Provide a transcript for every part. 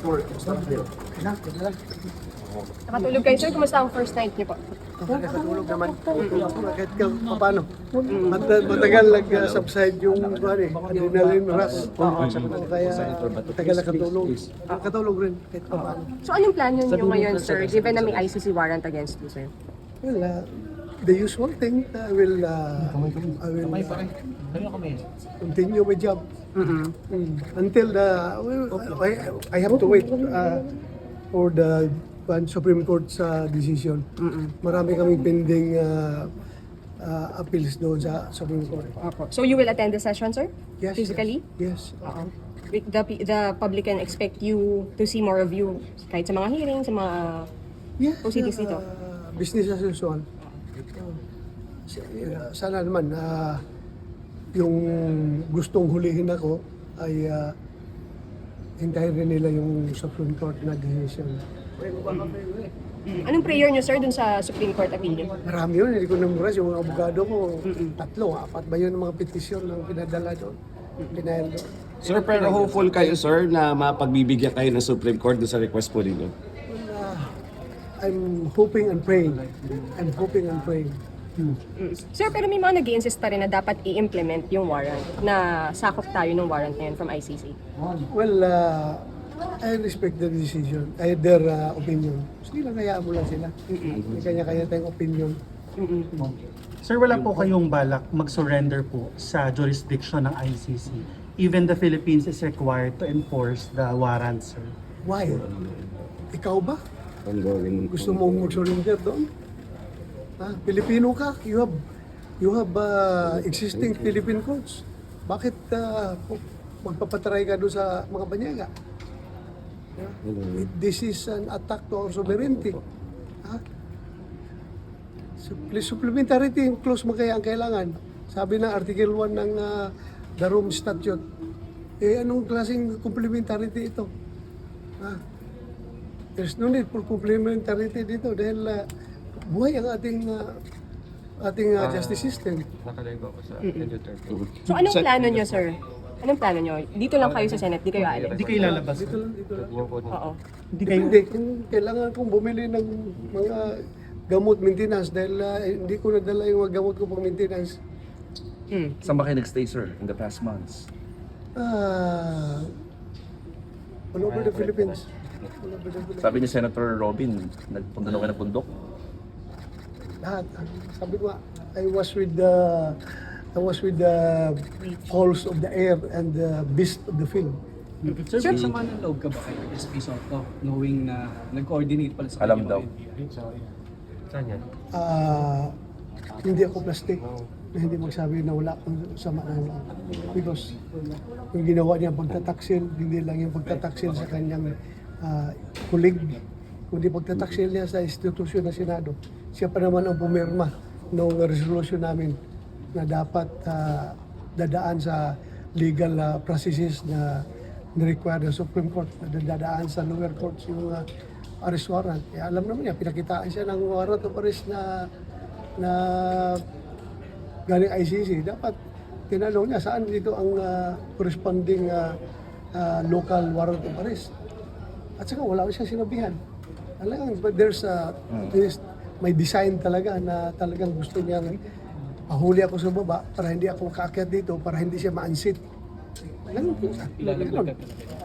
for example. Nakatulog kayo, sir? Kumusta ang first night niyo po? Nakatulog naman. Kahit paano. Matagal nag-subside yung adrenaline rush. Kaya matagal nakatulog. Nakatulog rin kahit paano. So anong plan niyo ngayon, sir? Given na may ICC warrant against you, sir? Well, the usual thing, I will continue my job. Until I have to wait for the Supreme Court's decision. Marami kaming pending appeals doon sa Supreme Court. So you will attend the session, sir? Yes. Physically? Yes. The public can expect you to see more of you kahit sa mga hearings, sa mga Yes. proceedings dito? Business as usual. Sana naman yung gustong hulihin ako ay hintayin rin nila yung Supreme Court na decision. Anong prayer niyo, sir, dun sa Supreme Court appeal niyo? Marami yun, hindi ko namuras. Yung mga abogado ko, 3, 4 ba yun ang mga petisyon na pinadala doon? Pinayal doon. Sir, pero hopeful kayo, sir, na mapagbibigyan kayo ng Supreme Court doon sa request po ninyo? I'm hoping and praying. I'm hoping and praying. Sir, pero may mga nag-i-insist pa rin na dapat i-implement yung warrant, na sakop tayo ng warrant na yun from ICC. Well, I respect their decision, their opinion. Sige lang, hayaan mo lang sila. May kanya-kanya tayong opinion. Sir, wala po kayong balak mag-surrender po sa jurisdiction ng ICC. Even the Philippines is required to enforce the warrant, sir. Why? Ikaw ba? Gusto mong mag-surrender doon? Pilipino ka? You have existing Philippine courts. Bakit magpapatry ka doon sa mga banyaga? This is an attack to our sovereignty. Supplementarity clause mo kaya ang kailangan. Sabi ng Article 1 ng the Rome Statute. Anong klaseng complementarity ito? There's no need for complementarity dito dahil buhay ang ating justice system. So anong plano niyo, sir? Anong plano niyo? Dito lang kayo sa Senate, di kayo aalis? Hindi kayo lalabas. Dito lang. Oo. Hindi kayo... Hindi, kailangan kong bumili ng mga gamot maintenance dahil hindi ko nadala yung mga gamot ko pang maintenance. Saan ba kayo nagstay, sir, in the past months? All over the Philippines. Sabi ni Senator Robin, nagpunta daw kayo ng bundok. Lahat. Sabi ko, I was with the falls of the air and the beast of the field. Sir, may sama ng loob ka ba kay SP Soto knowing na nag-coordinate pala sa Alam daw. Hindi ako plastic na hindi magsabi na wala akong sama ng loob. Because yung ginawa niya pagtataksil, hindi lang yung pagtataksil sa kanyang kulig, kundi pagtataksil niya sa institusyon ng Senado. Siya pa naman ang pumirma ng resolution namin na dapat dadaan sa legal processes na ni-require ng Supreme Court, na dadaan sa lower courts yung arrest warrant. Alam naman niya, pinakitaan siya ng warrant of arrest na galing ICC. Dapat tinanong niya saan dito ang corresponding local warrant of arrest. At saka wala ko siya sinabihan. Talagang, but there's may design talaga na talagang gusto niya mahuli ako sa baba para hindi ako makaakyat dito, para hindi siya ma-unseat. Ganun po siya.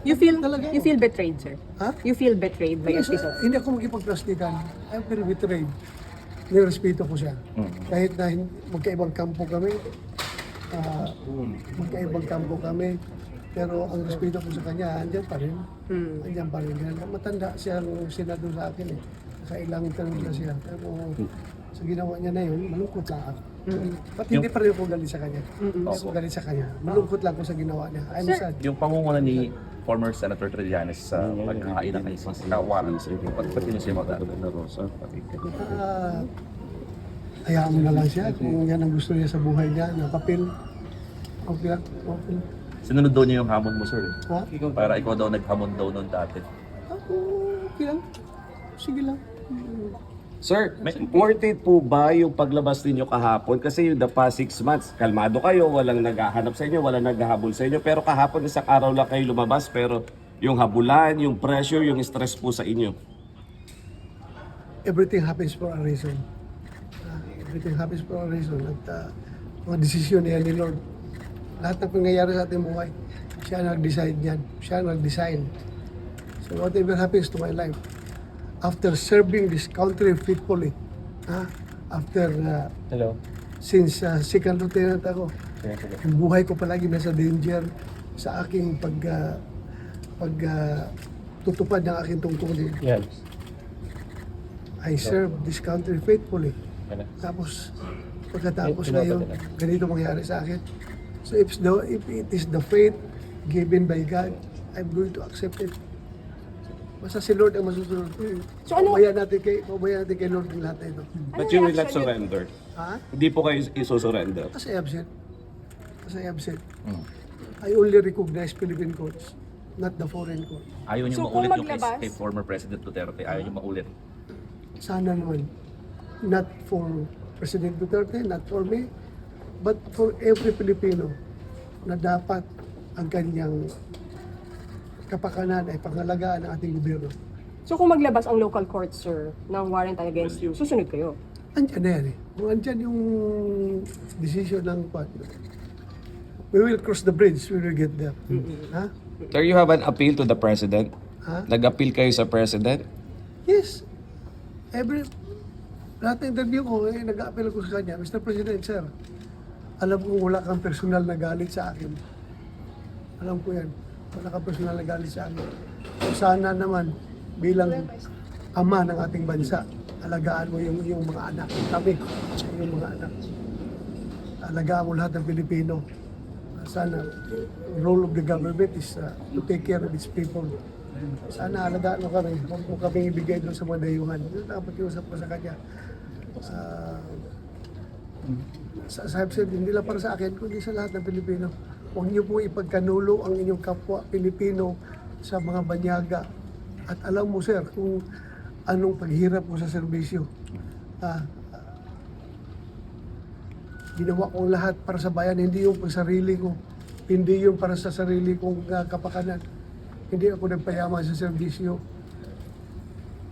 You feel betrayed, sir? Ha? You feel betrayed by SP Soto? Hindi ako magkipagplastikan. I feel betrayed. Nirespeto ko siya. Kahit na magkaibang kampo kami, pero ang respeto ko sa kanya, andyan pa rin. Andyan pa rin. Matanda siyang senador sa akin eh. Nakailang tanong na siya. Pero sa ginawa niya na yun, malungkot lang ako. Ba't hindi pa rin ako galit sa kanya? Hindi ako galit sa kanya. Malungkot lang ako sa ginawa niya. I'm sad. Yung pangunguna ni former Senator Trillanes sa pagkakain ng ICC na warrant, sir, ba't yun siya Hayaan mo na lang siya kung yan ang gusto niya sa buhay niya, na papel. Okay lang. Sinunod daw niya yung hamon mo, sir. Ha? Para ikaw daw naghamon daw noon dati. Ako, okay lang. Sige lang. Sir, worth it po ba yung paglabas ninyo kahapon? Kasi yung the past 6 months, kalmado kayo, walang naghahanap sa inyo, walang naghahabol sa inyo. Pero kahapon, isang araw lang kayo lumabas, pero Yung habulan, yung pressure, yung stress po sa inyo? Everything happens for a reason. Everything happens for a reason. At mga desisyon yan ni Lord. Lahat ng pangyayari sa ating buhay, siya nag-decide yan. Siya nag-design. So whatever happens to my life, after serving this country faithfully, after since second lieutenant ako, yung buhay ko palagi nasa danger sa aking tutupad ng aking tungkulin. I serve this country faithfully. Tapos, pagkatapos ngayon, ganito mangyari sa akin. So if it is the faith given by God, I'm going to accept it. Basta si Lord ang masusunod. So ano- Pabayaan natin kay Lord ang lahat na ito. But Ano you will not reaction yun? surrender. Ha? Hindi po kayo isusurrender. As I have said. I only recognize Philippine courts, not the foreign court. Ayaw niyo So, kung maulit yung maglabas- kay former President Duterte. Ayaw niyo maulit. Sana naman, not for President Duterte, not for me, but for every Filipino na dapat ang kanyang kapakanan ay pangalagaan ng ating gobyerno. So kung maglabas ang local court, sir, ng warrant against you, susunod kayo? Andyan na yan eh. Kung andyan yung decision ng partner, we will cross the bridge, we will get there. Ha? Sir, you have an appeal to the President? Ha? Nag-appeal kayo sa President? Yes. Lahat ng interview ko, nag-a-appel ko sa kanya, Mr. President, sir, alam ko wala kang personal na galit sa akin. Alam ko yan. Wala kang personal na galit sa akin. So sana naman, bilang ama ng ating bansa, alagaan mo yung mga anak. Kami, yung mga anak. Alagaan mo lahat ng Pilipino. Sana, role of the government is to take care of its people. Sana alagaan mo kami. Huwag mo kami ibigay doon sa mga dayuhan. Yun ang pakiusap ko sa kanya. I've said, hindi lang para sa akin, kundi sa lahat ng Pilipino. Huwag niyo po ipagkanulo ang inyong kapwa Pilipino sa mga banyaga. At alam mo, sir, kung anong paghirap mo sa serbisyo. Ginawa kong lahat para sa bayan, hindi yung sarili ko. Hindi yung para sa sarili kong kapakanan. Hindi ako nagpayaman sa serbisyo.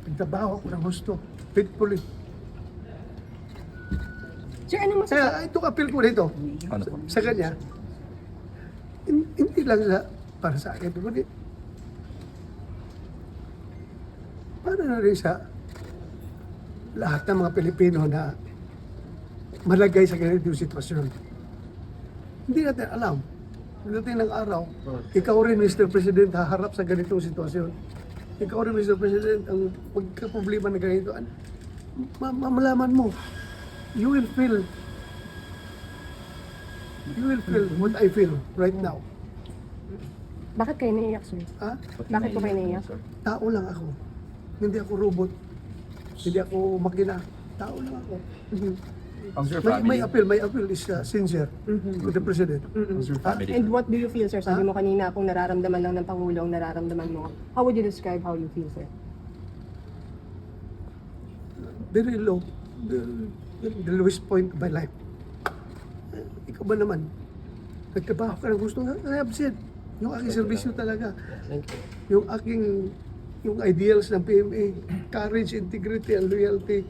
Nagtrabaho ako ng gusto. Faithfully. Sir, ano masasabi? Kaya itong appeal ko dito Ano po? sa kanya, hindi lang para sa akin, kundi para na rin sa lahat ng mga Pilipino na malagay sa ganitong sitwasyon. Hindi natin alam. Pagdating ng araw, ikaw rin, Mr. President, haharap sa ganitong sitwasyon. Ikaw rin, Mr. President, ang pagka-problema na ganito, mamalaman mo. You will feel what I feel right now. Bakit kayo naiiyak, sir? Ha? Bakit po kayo naiiyak? Tao lang ako. Hindi ako robot. Hindi ako makina. Tao lang ako. How's your My family? appeal is sincere to the President. How's your family? And what do you feel, sir? Sabi mo kanina, kung nararamdaman lang ng Pangulo ang nararamdaman mo. How would you describe how you feel, sir? Very low. The lowest point of my life. Ikaw ba naman? Nagtrabaho ka ng gusto. I have said, yung aking servisyo talaga. Yung ideals ng PMA, courage, integrity, and loyalty,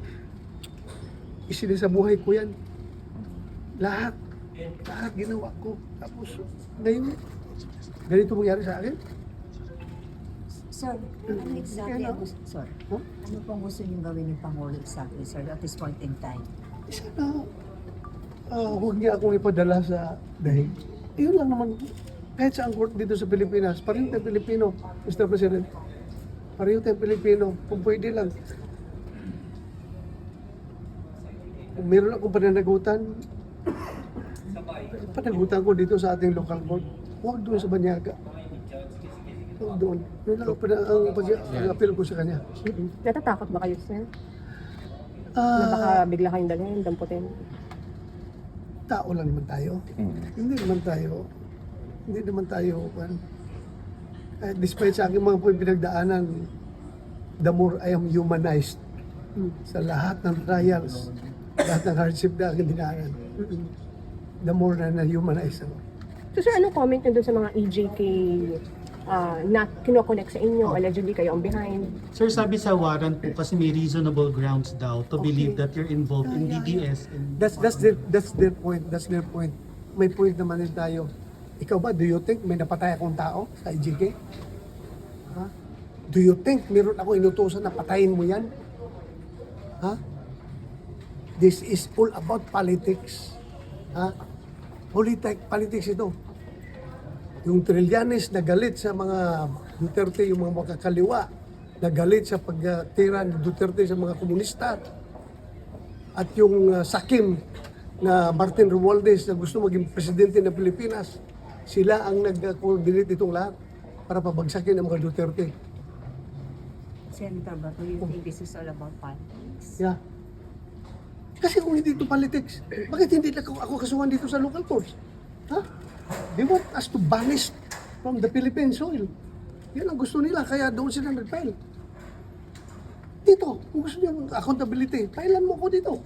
isinasabuhay ko yan. Lahat ginawa ko. Tapos, ngayon, ganito mangyari sa akin. Sir, ano exactly ang gusto, sorry, Huh? ano pong gusto niyong gawin ng Pangulo exactly, sir, at this point in time? Sana, huwag niya akong ipadala sa dahig. Yun lang naman. Kahit sa court dito sa Pilipinas, pareho tayong Pilipino, Mr. President. Pareho tayong Pilipino. Kung pwede lang. Kung meron akong pananagutan, panagutan ko dito sa ating local court. Huwag doon sa Banyaga. Huwag doon. Yun lang ang appeal ko sa kanya. Natatakot ba kayo, sir? Na Ah, baka bigla kayong dalhin, damputin? tao lang naman tayo. Hindi naman tayo, despite sa aking mga pinagdaanan, the more I am humanized sa lahat ng trials, lahat ng hardship na aking dinaanan, the more na na-humanize ako. So, sir, ano comment nyo doon sa mga EJK na kino-connect sa inyo, allegedly kayo ang behind. Sir, sabi sa warrant po kasi may reasonable grounds daw to believe that you're involved in DDS. And That's their point. That's their point. May point naman din tayo. Ikaw ba, do you think may napatay akong tao sa IGK? Ha? Do you think meron ako inutusan na patayin mo yan? Ha? This is all about politics. Ha? Politics ito. Yung Trillanes na galit sa mga Duterte, yung mga makakaliwa, na galit sa pagtira ni Duterte sa mga komunista. At yung Sakim na Martin Romualdez na gusto maging presidente ng Pilipinas, sila ang nag-coordinate itong lahat para pabagsakin ang mga Duterte. Senator Bato, you think this is all about politics? Yeah. Kasi kung hindi ito politics, bakit hindi ako kasuhan dito sa local courts? Ha? They want us to banish from the Philippine soil. Yan ang gusto nila, kaya doon sila nag-file. Dito, kung gusto niyo accountability, filean mo ko dito.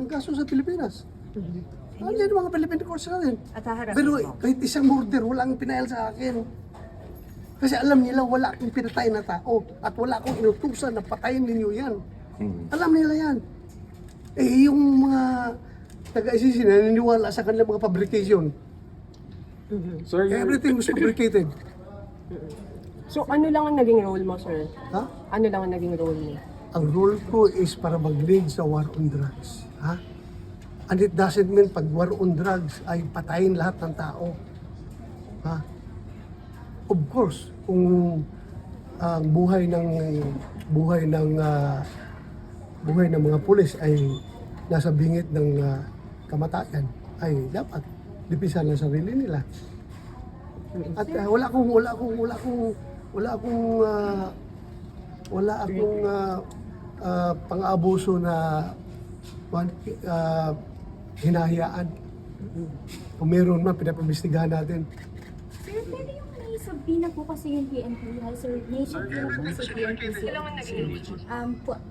Ang kaso sa Pilipinas. Ano yan mga Philippine courts natin? At haharapin Pero mo. kahit isang murder, walang pinail sa akin. Kasi alam nila wala akong pinatay na tao at wala akong inutusan na patayin ninyo yan. Alam nila yan. Eh, yung mga taga-ICC na naniniwala sa kanilang mga fabrication. Sir, Everything was fabricated. So ano lang ang naging role mo, sir? Ha? Ano lang ang naging role mo? Ang role ko is para mag-lead sa war on drugs. Ha? And it doesn't mean pag war on drugs ay patayin lahat ng tao. Ha? Of course, kung ang buhay ng mga pulis ay nasa bingit ng kamatayan, ay dapat dipisan ng sarili nila. At wala akong pang-abuso na hinahayaan. Kung meron man, pinapabestigahan natin. Sir, pwede yung naisabina po kasi yung PNP, sir, naisabina po kasi PNP.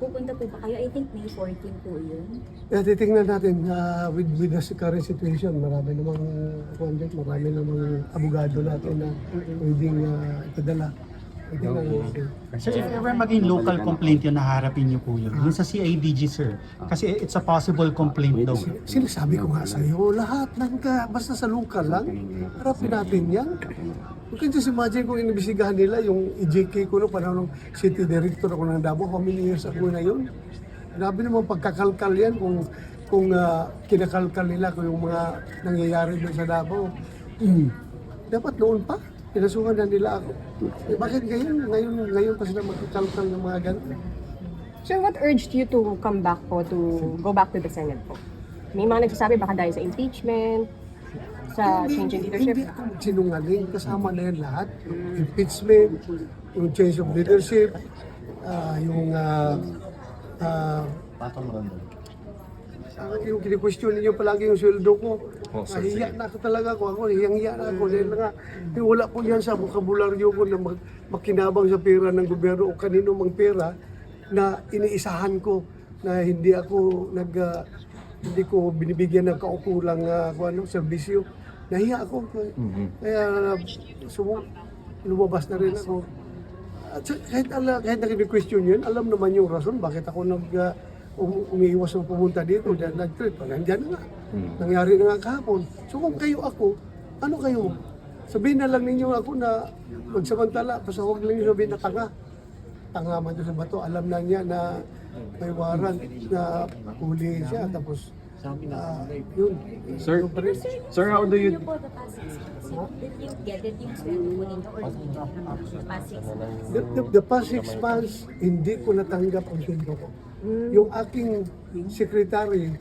Pupunta po ba kayo? I think May 14 po yun. Yeah, titingnan natin with the current situation. Marami namang abogado natin na pwedeng ipadala. Titingnan natin. Sir, if ever maging local complaint yun, naharapin niyo po yun. Yung sa CIDG, sir. Kasi it's a possible complaint daw. Sinasabi ko nga sa iyo, lahat basta sa local lang, harapin natin yan. You can just imagine kung inibisigahan nila yung EJK ko noong panahon ng city director ako ng Davao, how many years ago na yun? Grabe naman pagkakalkal yan kung kinakalkal nila kung yung mga nangyayari doon sa Davao. Dapat noon pa, pinasukan na nila ako. Bakit ngayon pa sila magkakalkal ng mga ganito? Sir, what urged you to come back po, to go back to the Senate po? May mga nagsasabi baka dahil sa impeachment, sa change in leadership. Hindi ako sinungaling, kasama na yan lahat. Impeachment, yung change of leadership, yung kini-question ninyo palagi yung sweldo ko. Nahiya na ako talaga ako hiyang-hiya na ako. Dahil nga, wala po yan sa bokabularyo ko na makinabang sa pera ng gobyerno o kanino mang pera na iniisahan ko na hindi ko binibigyan ng kaukulang serbisyo. Nahiya ako. Kaya lumabas na rin ako. At kahit nag-question yun, alam naman yung rason bakit ako umiiwas ng pumunta dito. Nag-trip, nandyan na nga. Nangyari na nga kahapon. So kung kayo ako, ano kayo? Sabihin na lang ninyo ako na magsamantala, basta huwag lang yung sabihin na tanga. Tanga man doon sa bato. Alam na niya na may warrant na huli siya. Tapos yun. Sir, Yun pa rin. sir, how do you... Ano po the past 6 months? Did you get it yung sweldo po ninyo or hindi naman the past 6 months? The past 6 months, hindi ko natanggap ang sweldo ko. Yung aking secretary,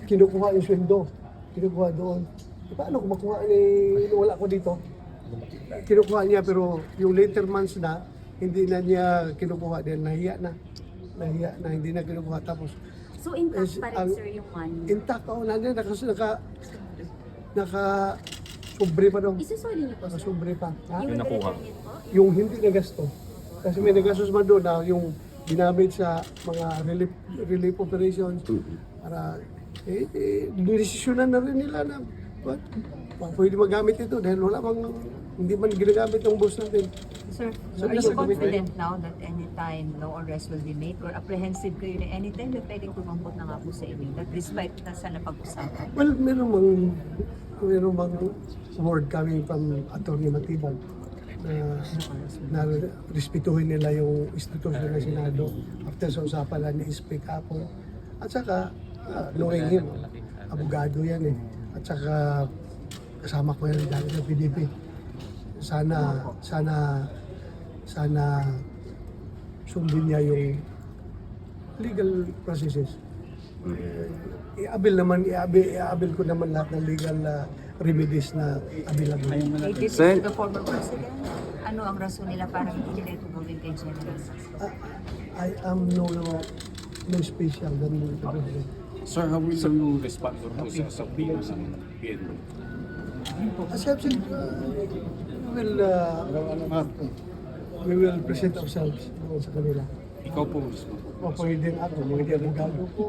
kinukuha yung sweldo. Kinukuha doon. Paano kung makuha wala ko dito? Kinukuha niya pero yung later months na, hindi na niya kinukuha dahil nahiya na, hindi na kinukuha. Tapos, So intact pa rin, sir, yung money? intact ako, nandiyan, naka-sobre pa daw. Isusuli niyo po, sir? Naka-sobre pa. Ha? Yung nakuha. return po? Yung hindi na gasto. Kasi may nagastos man doon na yung ginamit sa mga relief operations para desisyonan na rin nila na pwede magamit ito dahil wala bang Hindi man ginagamit ang boss natin. Sir, So, are you nasa gawin confident now that anytime no arrest will be made or apprehensive kayo na anytime na pwedeng kumampot na nga po sa inyo that despite na sa napag-usapan? Well, meron mang word coming from Atty. Matibag na respetuhin nila yung institusyon ng Senado after sa usapan lang ni Speak ako. At saka, knowing him, abogado yan eh. At saka, kasama ko yan dahil sa PDP. Sana sundin niya yung legal processes. Iabil ko naman lahat ng legal remedies na available. They did this Sen- to the former president. Ano ang rason nila para hindi nila ito gawin kay General? I am no special than the president. Sir, how will you respond to sa sabihin ng PNP? As I've said, we will present ourselves sa kanila. Ikaw po, O pwede ako, pwede abogado ko.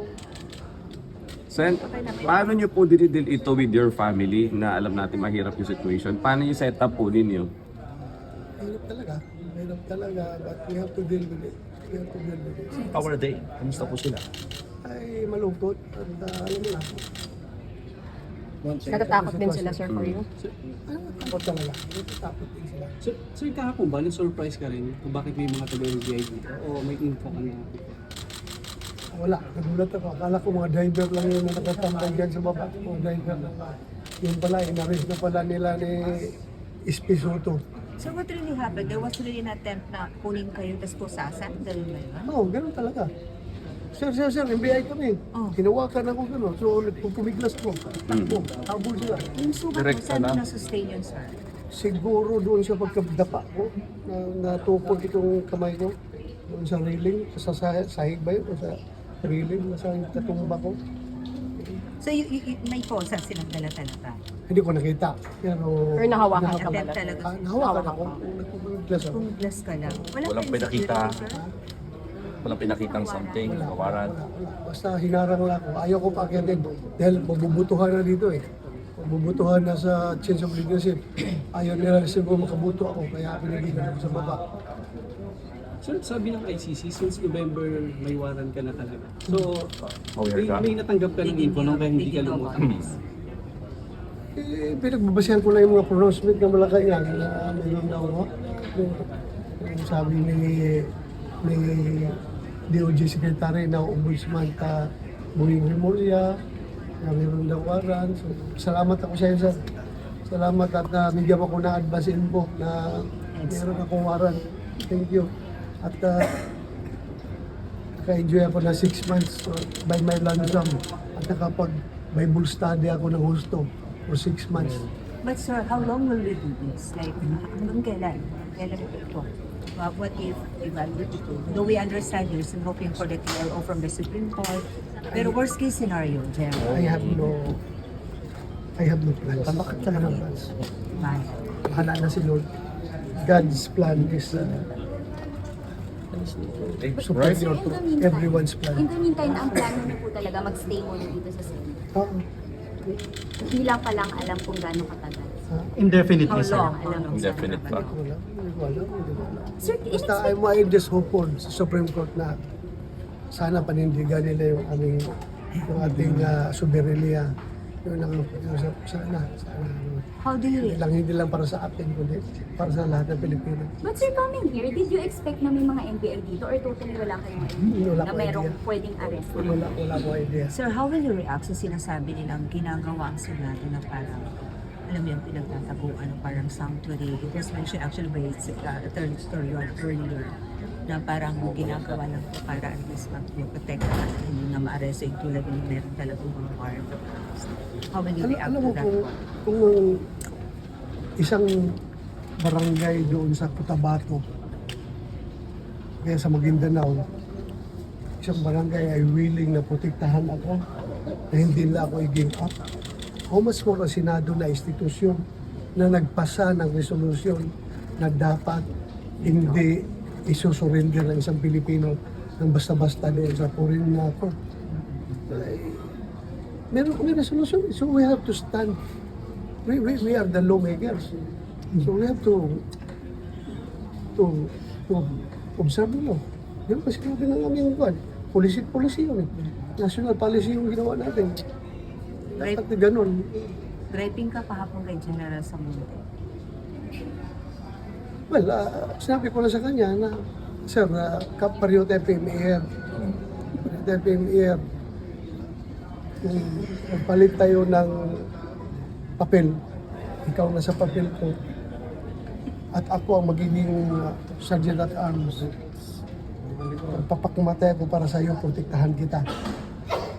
Sen, paano nyo po dinidil ito with your family na alam natin mahirap yung situation? Paano yung setup po ninyo? Hirap talaga, but we have to deal with it. How are they? Kamusta po sila? Ay malungkot, at alam mo na, Natatakot din sila, sir, for you? takot talaga, takot din sila. Sir, kahapon ba, na-surprise ka rin kung bakit may mga taga-NBI dito? O may info ka na? Wala, nagulat ako. Akala ko mga driver lang yun na nakatambay dyan sa baba. Mga driver lang. Yun pala, inaris na pala nila ni Espisoto. So what really happened? There was really an attempt na kunin kayo tas pusasan? Ganun ba yun? Oo, ganun talaga. Sir, NBI kami. Oh. Hinawakan ako gano'n. So, nagpupumiglas ko. Takbo, habol sila. Yung sugat mo, saan mo na-sustain yun, sir? Siguro doon sa pagkadapa ko, natupod itong kamay ko. Doon sa railing, sa sahig ba yun? O sa railing, nasa katumba ko. So may posa silang dala talaga? Hindi ko nakita. Pero, Or nahawakan ka ba? Attempt talaga. nahawakan ako. Nagpupumiglas ako. Kung bless ka lang. Walang kayong pinakita. security, sir? Walang pinakitang something, kawaran. Basta hinarang lang ako. Ayaw ko paakyatin dahil mabubutuhan na dito eh. Mabubutuhan na sa change of leadership. Ayaw nila siguro makabuto ako kaya pinagilan ako sa baba. Sir, sabi ng ICC, since November may warrant ka na talaga. So, Aware ka? may natanggap ka ng info nung kaya hindi ka lumutan. Pinagbabasihan ko na yung mga pronouncement na Malacanang na meron daw ako. Yung sabi ni DOJ Secretary na Ombudsman ka Buing Remulla na meron daw warrant. So, salamat ako sa iyo, sir. Salamat at bigyan ako ng advance info na meron akong warrant. Thank you. At naka-enjoy ako na 6 months by my ransom. At nakapag-Bible study ako ng gusto for 6 months. But sir, how long will we do this? Like, hanggang kailan? Kailan ito? What if evaluate ito? Though we understand you're still hoping for the TRO from the Supreme Court. Pero worst case scenario, General. I have no plans. Bakit ka ng plans? Man. Bahala na si Lord. God's plan is superior to everyone's In plan. the meantime, ang plano niyo po talaga mag-stay muna dito sa Senate. Oo. Hindi lang palang alam kung gaano katagal. Indefinitely, How sir. long? Alam mo, Indefinite pa. Hindi ko alam. Sir, Basta I just hopeful sa Supreme Court na sana panindigan nila yung ating soberanya. Yun ang sana. how do you react? Hindi lang para sa atin, kundi para sa lahat ng Pilipino. but sir, coming here, did you expect na may mga NPL dito or totally wala kayong idea Wala na ko merong idea. pwedeng arrest? Wala ko idea. Sir, how will you react sa sinasabi nilang ginagawa ang Senado na parang, alam mo yung pinagtataguan ng parang sanctuary? It was mentioned actually by Attorney Storion earlier na parang ginagawa lang ito para at least mag-protect na hindi na ma-arrest yung tulad yung meron talagang mga warrant. How will you react Alam to mo that? kung isang barangay doon sa Cotabato, kaya sa Maguindanao, isang barangay ay willing na protektahan ako na hindi nila ako i-give up. How much more ang Senado na institusyon na nagpasa ng resolusyon na dapat hindi isusurrender ng isang Pilipino ng basta-basta doon sa foreign court. Meron kami resolution, so we have to stand. We are the lawmakers. So we have to observe mo. Yan kasi sinabi ng aming kuwan. Policy yun eh. National policy yung ginawa natin. Right. Dapat ganun. Griping ka kahapon kay General Samunte. Well, sinabi ko na sa kanya na, Sir, pareho tayo PMAR. Pareho tayo PMAR. Kung magpalit tayo ng papel, ikaw na sa papel ko, at ako ang magiging Sergeant at Arms. Pagpapakamatay ako para sa iyo, protektahan kita.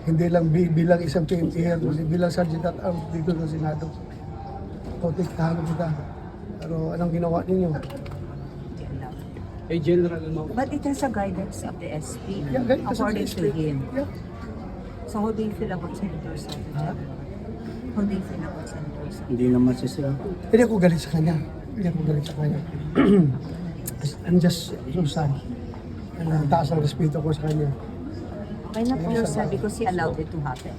Hindi lang bilang isang PMAR, kundi bilang Sergeant at Arms dito sa Senado. Protektahan kita. Pero anong ginawa ninyo? Eh, General, ano? But it has a guidance of the SP, Yeah, guidance of the according to SP. him. Yeah. So how do you feel about Senator Soto? How do you feel about Senator Soto? Hindi naman siya. Hindi ako galit sa kanya. Hindi ako galit sa kanya. I'm just so sad. Ang taas ang respeto ko sa kanya. Okay na po, sir, because he allowed it to happen.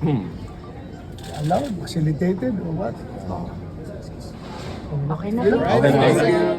Allowed, facilitated, or what? Okay na Yun. po.